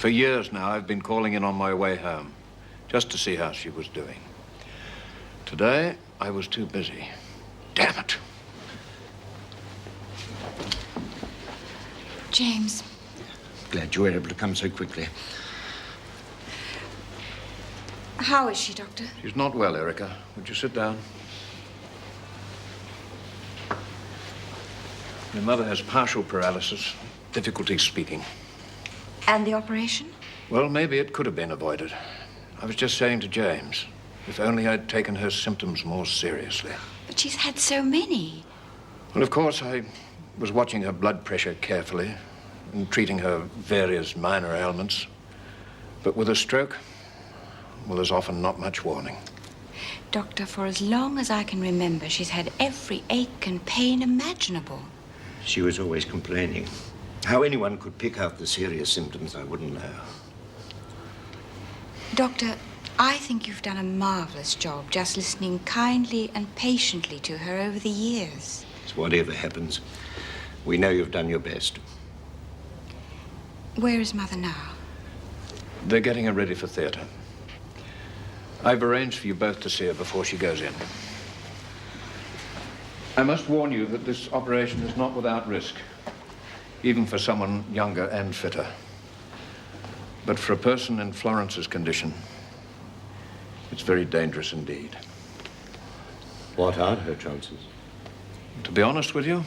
For years now, I've been calling in on my way home, just to see how she was doing. Today, I was too busy. Damn it. James. Glad you were able to come so quickly. How is she, Doctor? She's not well, Erica. Would you sit down? Your mother has partial paralysis, difficulty speaking. And the operation? Well, maybe it could have been avoided. I was just saying to James, if only I'd taken her symptoms more seriously. But she's had so many. Well, of course, I was watching her blood pressure carefully and treating her various minor ailments. But with a stroke, well, there's often not much warning. Doctor, for as long as I can remember, she's had every ache and pain imaginable. She was always complaining. How anyone could pick out the serious symptoms, I wouldn't know. Doctor, I think you've done a marvelous job just listening kindly and patiently to her over the years. So whatever happens, we know you've done your best. Where is Mother now? They're getting her ready for theater. I've arranged for you both to see her before she goes in. I must warn you that this operation is not without risk, even for someone younger and fitter. But for a person in Florence's condition, it's very dangerous indeed. What are her chances? To be honest with you,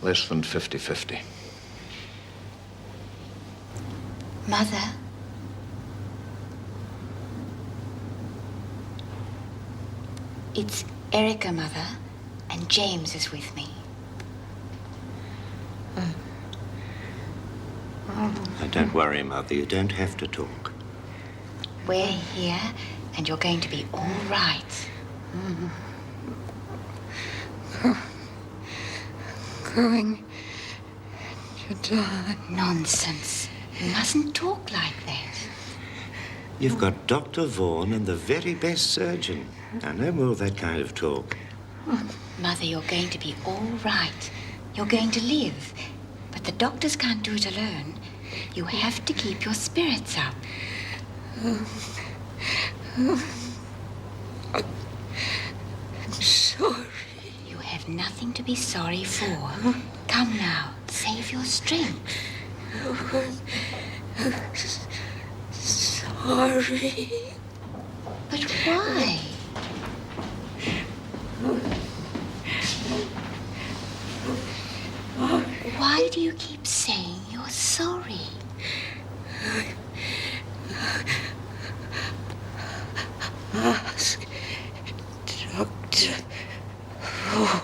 less than 50-50. Mother? It's Erica, Mother, and James is with me. Now, don't worry, Mother. You don't have to talk. We're here, and you're going to be all right. Going to die. Nonsense. You mustn't talk like that. You've got Dr. Vaughan and the very best surgeon. Now, no more of that kind of talk. Mother, you're going to be all right. You're going to live. But the doctors can't do it alone. You have to keep your spirits up. I'm sorry. You have nothing to be sorry for. Come now, save your strength. Sorry. But why? Why do you keep saying you're sorry? Ask Dr. Vaughan.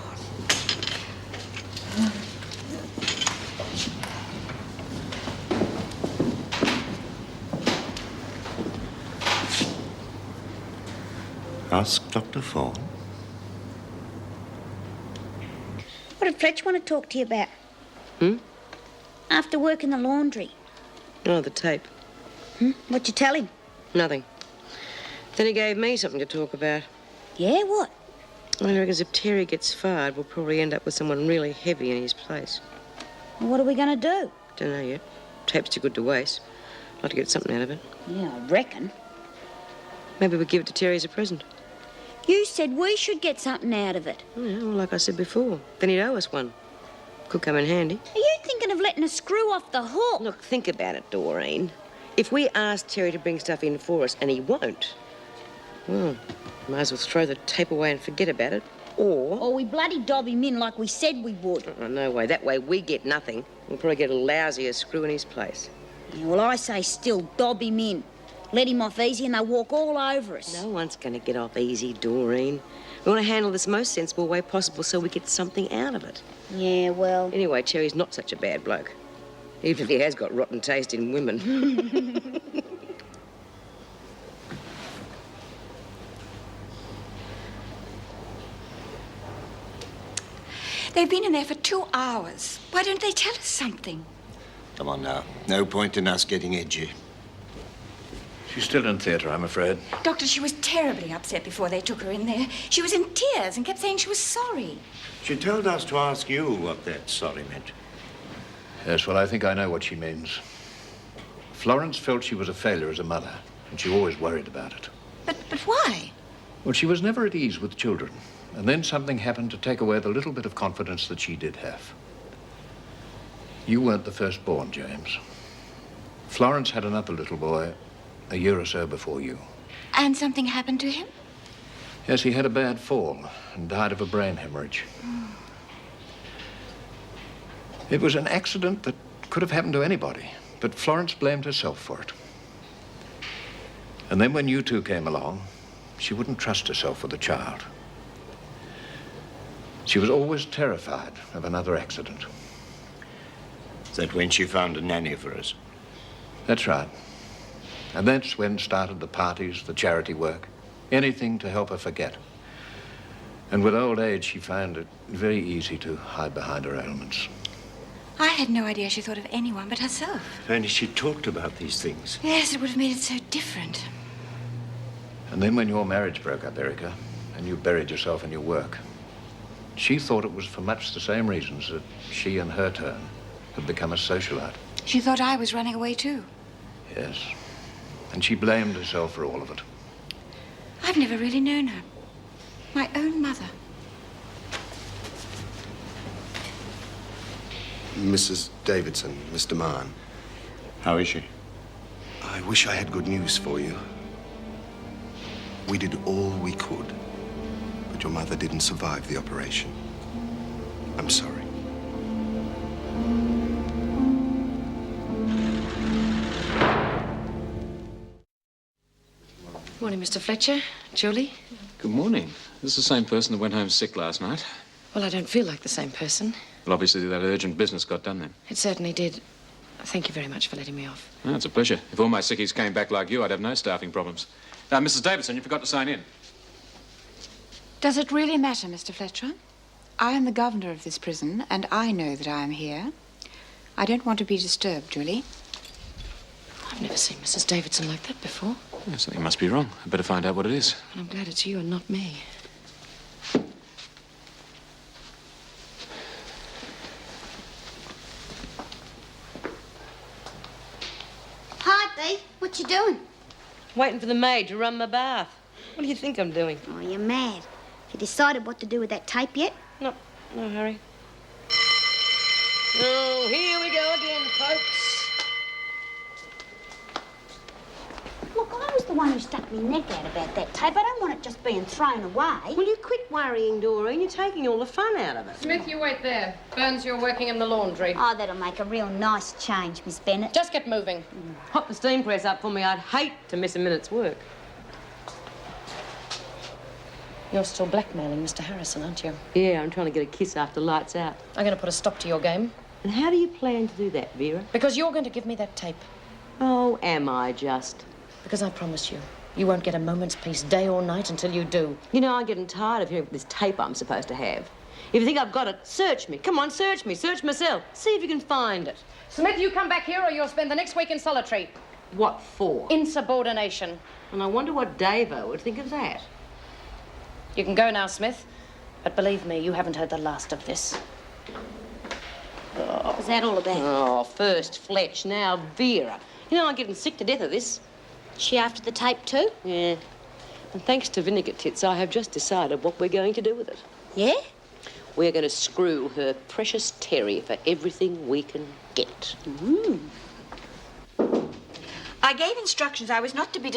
Ask Dr. Vaughan. What did Fletch want to talk to you about? After work in the laundry. Oh, the tape. What'd you tell him? Nothing. Then he gave me something to talk about. Yeah, what? I reckon if Terry gets fired, we'll probably end up with someone really heavy in his place. Well, what are we going to do? Don't know yet. Tape's too good to waste. I'd like to get something out of it. Yeah, I reckon. Maybe we give it to Terry as a present. You said we should get something out of it. Yeah, well, like I said before, then he'd owe us one. Could come in handy. Are you thinking of letting a screw off the hook? Look, think about it, Doreen. If we ask Terry to bring stuff in for us and he won't, well, might as well throw the tape away and forget about it. Or we bloody dob him in like we said we would. Oh, no way. That way we get nothing. We'll probably get a lousier screw in his place. Yeah, well, I say still dob him in. Let him off easy and they'll walk all over us. No one's going to get off easy, Doreen. We want to handle this most sensible way possible so we get something out of it. Yeah, well... Anyway, Terry's not such a bad bloke. Even if he has got rotten taste in women. They've been in there for 2 hours. Why don't they tell us something? Come on now. No point in us getting edgy. She's still in theater, I'm afraid. Doctor, she was terribly upset before they took her in there. She was in tears and kept saying she was sorry. She told us to ask you what that sorry meant. Yes, well, I think I know what she means. Florence felt she was a failure as a mother, and she always worried about it. But why? Well, she was never at ease with children, and then something happened to take away the little bit of confidence that she did have. You weren't the firstborn, James. Florence had another little boy a year or so before you. And something happened to him? Yes, he had a bad fall and died of a brain hemorrhage. It was an accident that could have happened to anybody, but Florence blamed herself for it. And then when you two came along, she wouldn't trust herself with a child. She was always terrified of another accident. Is that when she found a nanny for us? That's right. And that's when started the parties, the charity work, anything to help her forget. And with old age, she found it very easy to hide behind her ailments. I had no idea she thought of anyone but herself. If only she talked about these things. Yes, it would have made it so different. And then when your marriage broke up, Erica, and you buried yourself in your work, she thought it was for much the same reasons that she, in her turn, had become a socialite. She thought I was running away too. Yes. And she blamed herself for all of it. I've never really known her. My own mother. Mrs. Davidson, Mr. Mann. How is she? I wish I had good news for you. We did all we could, but your mother didn't survive the operation. I'm sorry. Morning, Mr. Fletcher. Julie. Good morning. This is the same person that went home sick last night. Well, I don't feel like the same person. Well, obviously that urgent business got done then. It certainly did. Thank you very much for letting me off. Oh, it's a pleasure. If all my sickies came back like you, I'd have no staffing problems. Now, Mrs. Davidson, you forgot to sign in. Does it really matter, Mr. Fletcher? I am the governor of this prison, and I know that I am here. I don't want to be disturbed, Julie. I've never seen Mrs. Davidson like that before. Yeah, something must be wrong. I'd better find out what it is. And I'm glad it's you and not me. Hi, Bee. What you doing? Waiting for the maid to run my bath. What do you think I'm doing? Oh, you're mad. You decided what to do with that tape yet? No hurry. Oh, here we go again, folks. Look, I was the one who stuck my neck out about that tape. I don't want it just being thrown away. Will you quit worrying, Doreen? You're taking all the fun out of it. Smith, you wait there. Burns, you're working in the laundry. Oh, that'll make a real nice change, Miss Bennett. Just get moving. Hop the steam press up for me. I'd hate to miss a minute's work. You're still blackmailing Mr. Harrison, aren't you? Yeah, I'm trying to get a kiss after lights out. I'm going to put a stop to your game. And how do you plan to do that, Vera? Because you're going to give me that tape. Oh, am I just? Because I promise you, you won't get a moment's peace day or night until you do. You know, I'm getting tired of hearing this tape I'm supposed to have. If you think I've got it, search me. Come on, search me. Search myself. See if you can find it. Smith, you come back here or you'll spend the next week in solitary. What for? Insubordination. And I wonder what Davo would think of that. You can go now, Smith. But believe me, you haven't heard the last of this. What was that all about? Oh, first Fletch, now Vera. You know, I'm getting sick to death of this. She after the tape too? Yeah. And thanks to Vinegar Tits, I have just decided what we're going to do with it. Yeah? We're going to screw her precious Terry for everything we can get. I gave instructions I was not to be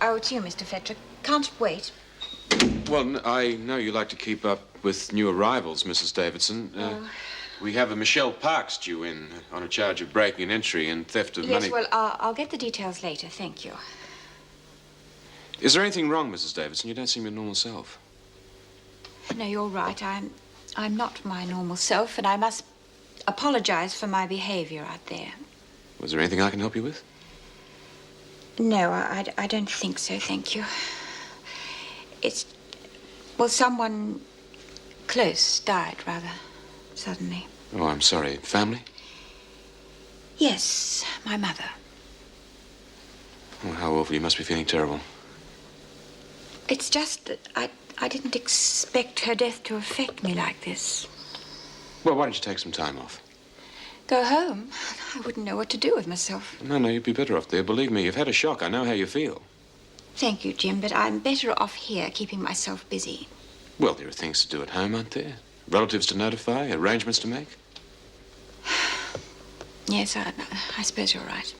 Oh, it's you, Mr. Fletcher. Can't it wait? Well, I know you like to keep up with new arrivals, Mrs. Davidson. We have a Michelle Parks due in on a charge of breaking an entry and theft of money. Yes, well, I'll get the details later. Thank you. Is there anything wrong, Mrs. Davidson? You don't seem your normal self. No, you're right. I'm not my normal self, and I must apologize for my behavior out there. Was there anything I can help you with? No, I don't think so, thank you. Well, someone close died rather suddenly. Oh, I'm sorry. Family? Yes, my mother. Oh, how awful. You must be feeling terrible. It's just that I didn't expect her death to affect me like this. Well, why don't you take some time off? Go home? I wouldn't know what to do with myself. No, you'd be better off there. Believe me, you've had a shock. I know how you feel. Thank you, Jim, but I'm better off here keeping myself busy. Well, there are things to do at home, aren't there? Relatives to notify, arrangements to make. Yes, I suppose you're right.